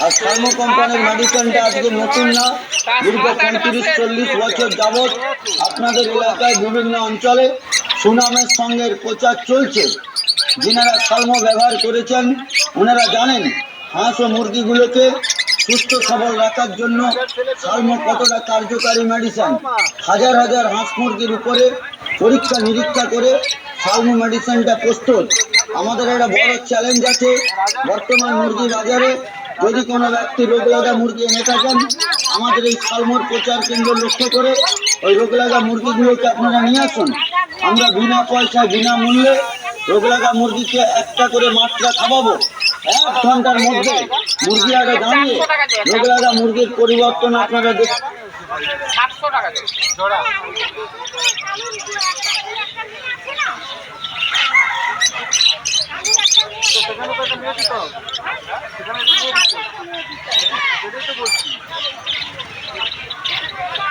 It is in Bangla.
আর সালমো কোম্পানির মেডিসিনটা আজকে নতুন না, দীর্ঘ 35-40 বছর যাবৎ আপনাদের এলাকায় বিভিন্ন অঞ্চলে সুনামের সঙ্গে প্রচার চলছে। যিনারা সালমো ব্যবহার করেছেন ওনারা জানেন হাঁস ও মুরগিগুলোকে সুস্থ সবল রাখার জন্য সালমো কতটা কার্যকারী মেডিসিন। হাজার হাজার হাঁস মুরগির উপরে পরীক্ষা নিরীক্ষা করে সালমো মেডিসিনটা প্রস্তুত। আমাদের একটা বড় চ্যালেঞ্জ আছে বর্তমান মুরগি বাজারে। যদি কোনো ব্যক্তি রোগ লাগা মুরগি এনে থাকেন, আমাদের এই সালমোর প্রচার কেন্দ্র লক্ষ্য করে ওই রোগ লাগা মুরগিগুলোকে আপনারা নিয়ে আসুন। আমরা বিনা পয়সায় বিনামূল্যে রোগ লাগা মুরগিকে একটা করে মাত্রা খাওয়াবো। 1 ঘন্টার মধ্যে মুরগি আগে দাঁড়িয়ে রোগ লাগা মুরগির পরিবর্তন আপনারা দেখুন। 700 টাকা জোড়া। সেখানে তো নিয়ে দিত, সেখানে তো নিয়ে দিত।